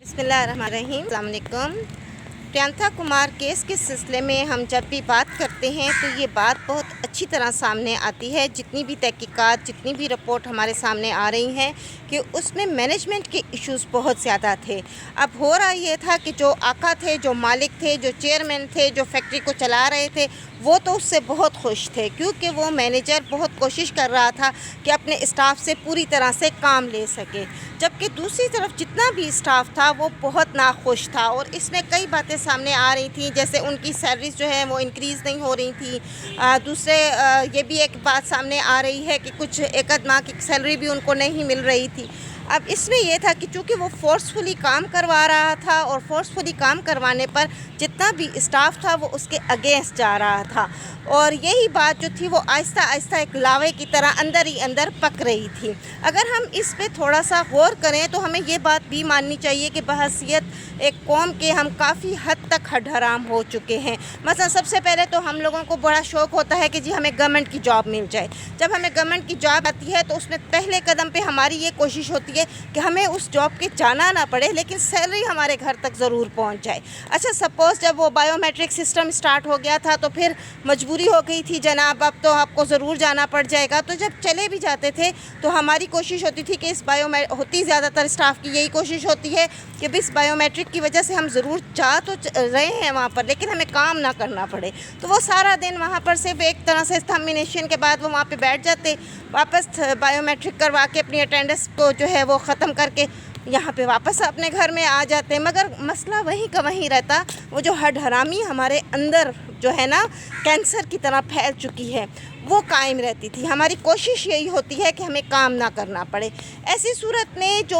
बिस्मिल्लाहिर्रहमानिर्रहीम। अस्सलाम वालेकुम। प्रियंका कुमार केस के सिलसिले में हम जब भी बात करते हैं तो ये बात बहुत अच्छी तरह सामने आती है। जितनी भी तहकीकात, जितनी भी रिपोर्ट हमारे सामने आ रही हैं कि उसमें मैनेजमेंट के इश्यूज़ बहुत ज़्यादा थे। अब हो रहा ये था कि जो आका थे, जो मालिक थे, जो चेयरमैन थे, जो फैक्ट्री को चला रहे थे, वो तो उससे बहुत खुश थे क्योंकि वो मैनेजर बहुत कोशिश कर रहा था कि अपने स्टाफ से पूरी तरह से काम ले सके, जबकि दूसरी तरफ जितना भी स्टाफ था वो बहुत नाखुश था। और इसमें कई बातें सामने आ रही थी, जैसे उनकी सैलरीज जो है वो इंक्रीज़ नहीं हो रही थी। दूसरे ये भी एक बात सामने आ रही है कि कुछ एक आध माह की सैलरी भी उनको नहीं मिल रही थी। अब इसमें यह था कि चूँकि वो फोर्सफुली काम करवा रहा था और फोर्सफुली काम करवाने पर जितना भी स्टाफ था वो उसके अगेंस्ट जा रहा था, और यही बात जो थी वो आहिस्ता आहिस्ता एक लावे की तरह अंदर ही अंदर पक रही थी। अगर हम इस पे थोड़ा सा गौर करें तो हमें ये बात भी माननी चाहिए कि बहैसियत एक कौम के हम काफ़ी हद तक हडहराम हो चुके हैं। मतलब सबसे पहले तो हम लोगों को बड़ा शौक़ होता है कि जी हमें गवर्नमेंट की जॉब मिल जाए। जब हमें गवर्नमेंट की जॉब आती है तो उसमें पहले कदम पे हमारी ये कोशिश होती है कि हमें उस जॉब के जाना ना पड़े, लेकिन सैलरी हमारे घर तक ज़रूर पहुंच जाए। अच्छा, सपोज़ जब वो बायोमेट्रिक सिस्टम स्टार्ट हो गया था तो फिर मजबूरी हो गई थी, जनाब अब तो आपको ज़रूर जाना पड़ जाएगा। तो जब चले भी जाते थे तो हमारी कोशिश होती थी कि ज़्यादातर स्टाफ की यही कोशिश होती है कि इस बायोमेट्रिक की वजह से हम ज़रूर जा तो रहे हैं वहाँ पर, लेकिन हमें काम ना करना पड़े। तो वो सारा दिन वहाँ पर सिर्फ एक तरह से थंबिनेशन के बाद वो वहाँ पे बैठ जाते, वापस बायोमेट्रिक करवा के अपनी अटेंडेंस को जो है वो ख़त्म करके यहाँ पे वापस अपने घर में आ जाते। मगर मसला वहीं का वहीं रहता, वो जो हडहरामी हमारे अंदर जो है ना कैंसर की तरह फैल चुकी है वो कायम रहती थी। हमारी कोशिश यही होती है कि हमें काम ना करना पड़े। ऐसी सूरत में जो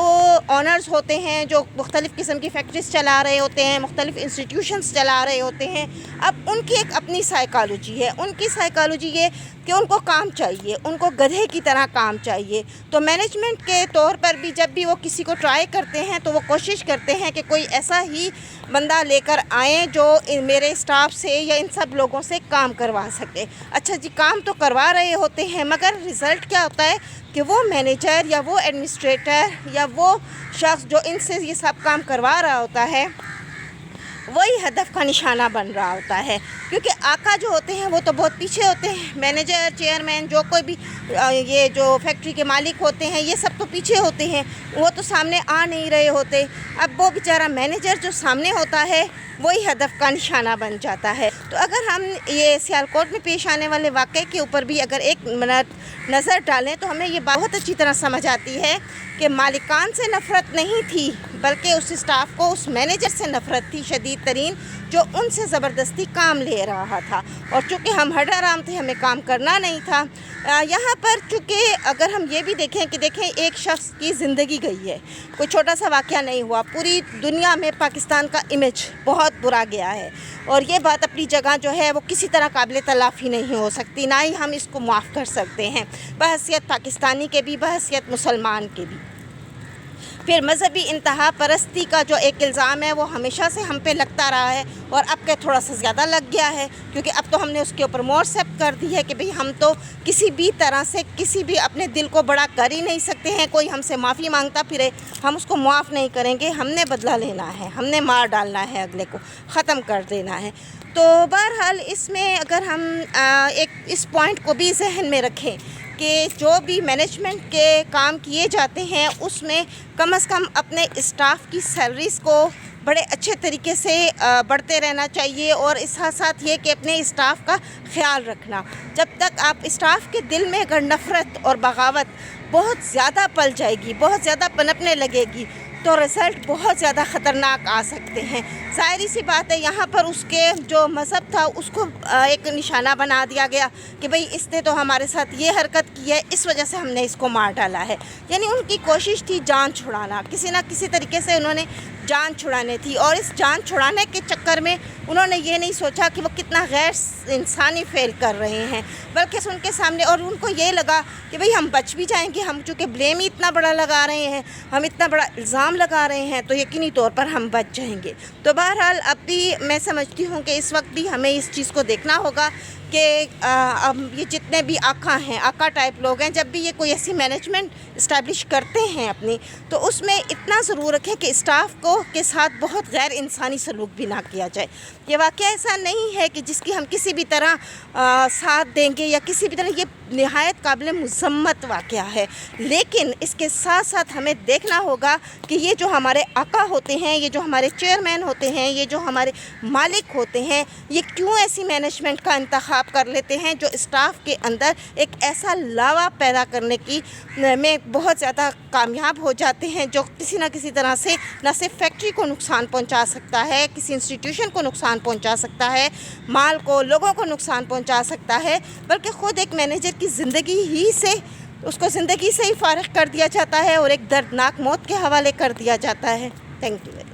ऑनर्स होते हैं, जो मुख्तलिफ़ किस्म की फैक्ट्रीज चला रहे होते हैं, मुख्तलिफ़ इंस्टीट्यूशंस चला रहे होते हैं, अब उनकी एक अपनी साइकोलॉजी है। उनकी साइकोलॉजी ये कि उनको काम चाहिए, उनको गधे की तरह काम चाहिए। तो मैनेजमेंट के तौर पर भी जब भी वो किसी को ट्राई करते हैं तो वो कोशिश करते हैं कि कोई ऐसा ही बंदा लेकर आएँ जो मेरे स्टाफ से या इन सब लोगों से काम करवा सके। अच्छा जी, काम तो करवा रहे होते हैं मगर रिज़ल्ट क्या होता है कि वो मैनेजर या वो एडमिनिस्ट्रेटर या वो शख्स जो इनसे ये सब काम करवा रहा होता है वही हदफ का निशाना बन रहा होता है, क्योंकि आका जो होते हैं वो तो बहुत पीछे होते हैं। मैनेजर, चेयरमैन, जो कोई भी ये जो फैक्ट्री के मालिक होते हैं ये सब तो पीछे होते हैं, वो तो सामने आ नहीं रहे होते। अब वो बेचारा मैनेजर जो सामने होता है वही हदफ का निशाना बन जाता है। तो अगर हम ये सियालकोट में पेश आने वाले वाक़े के ऊपर भी अगर एक मिनट नज़र डालें तो हमें ये बहुत अच्छी तरह समझ आती है कि मालिकान से नफ़रत नहीं थी बल्कि उस स्टाफ को, उस मैनेजर से नफ़रत थी शदीद तरीन, जो उनसे ज़बरदस्ती काम ले रहा था। और चूँकि हम हडहराम थे, हमें काम करना नहीं था। यहाँ पर चूँकि अगर हम ये भी देखें कि एक शख्स की ज़िंदगी गई है, कोई छोटा सा वाक़या नहीं हुआ। पूरी दुनिया में पाकिस्तान का इमेज बहुत बुरा गया है और ये बात अपनी जगह जो है वो किसी तरह काबिल तलाफ़ी नहीं हो सकती, ना ही हम इसको माफ़ कर सकते हैं, बहैसियत पाकिस्तानी के भी, बहैसियत मुसलमान के भी। फिर मजहबी इंतहा परस्ती का जो एक इल्ज़ाम है वो हमेशा से हम पे लगता रहा है और अब के थोड़ा सा ज़्यादा लग गया है, क्योंकि अब तो हमने उसके ऊपर मोर एक्सेप्ट कर दी है कि भाई हम तो किसी भी तरह से किसी भी अपने दिल को बड़ा कर ही नहीं सकते हैं। कोई हमसे माफ़ी मांगता फिरे, हम उसको माफ़ नहीं करेंगे, हमने बदला लेना है, हमने मार डालना है, अगले को ख़त्म कर देना है। तो बहरहाल इसमें अगर हम एक इस पॉइंट को भी जहन में रखें कि जो भी मैनेजमेंट के काम किए जाते हैं उसमें कम से कम अपने स्टाफ की सैलरीज़ को बड़े अच्छे तरीके से बढ़ते रहना चाहिए, और इस साथ साथ ये कि अपने स्टाफ का ख्याल रखना। जब तक आप स्टाफ के दिल में अगर नफ़रत और बगावत बहुत ज़्यादा पल जाएगी, बहुत ज़्यादा पनपने लगेगी, तो रिज़ल्ट बहुत ज़्यादा ख़तरनाक आ सकते हैं। ज़ाहिर सी बात है यहाँ पर उसके जो मज़हब था उसको एक निशाना बना दिया गया कि भाई इसने तो हमारे साथ ये हरकत की है, इस वजह से हमने इसको मार डाला है। यानी उनकी कोशिश थी जान छुड़ाना, किसी न किसी तरीके से उन्होंने जान छुड़ानी थी, और इस जान छुड़ाने के चक्कर में उन्होंने ये नहीं सोचा कि वो कितना गैर इंसानी फ़ेल कर रहे हैं, बल्कि उनके सामने और उनको ये लगा कि भाई हम बच भी जाएंगे, हम चूँकि ब्लेम ही इतना बड़ा लगा रहे हैं, हम इतना बड़ा इल्ज़ाम लगा रहे हैं, तो यकीनी तौर पर हम बच जाएंगे। तो बहरहाल अब भी मैं समझती हूँ कि इस वक्त भी हमें इस चीज़ को देखना होगा کہ اب یہ جتنے بھی آقا ہیں، آقا ٹائپ لوگ ہیں، جب بھی یہ کوئی ایسی مینجمنٹ اسٹیبلش کرتے ہیں اپنی، تو اس میں اتنا ضرور رکھیں کہ اسٹاف کو کے ساتھ بہت غیر انسانی سلوک بھی نہ کیا جائے۔ یہ واقعہ ایسا نہیں ہے کہ جس کی ہم کسی بھی طرح ساتھ دیں گے یا کسی بھی طرح، یہ نہایت قابل مذمت واقعہ ہے، لیکن اس کے ساتھ ساتھ ہمیں دیکھنا ہوگا کہ یہ جو ہمارے آقا ہوتے ہیں، یہ جو ہمارے چیئرمین ہوتے ہیں، یہ جو ہمارے مالک ہوتے ہیں، یہ کیوں ایسی مینجمنٹ کا انتخاب کر لیتے ہیں جو اسٹاف کے اندر ایک ایسا لاوا پیدا کرنے کی میں بہت زیادہ کامیاب ہو جاتے ہیں، جو کسی نہ کسی طرح سے نہ صرف فیکٹری کو نقصان پہنچا سکتا ہے، کسی انسٹیٹیوشن کو نقصان پہنچا سکتا ہے، مال کو، لوگوں کو نقصان پہنچا سکتا ہے، بلکہ خود ایک مینیجر کی زندگی ہی سے، اس کو زندگی سے ہی فارغ کر دیا جاتا ہے اور ایک دردناک موت کے حوالے کر دیا جاتا ہے۔ Thank you.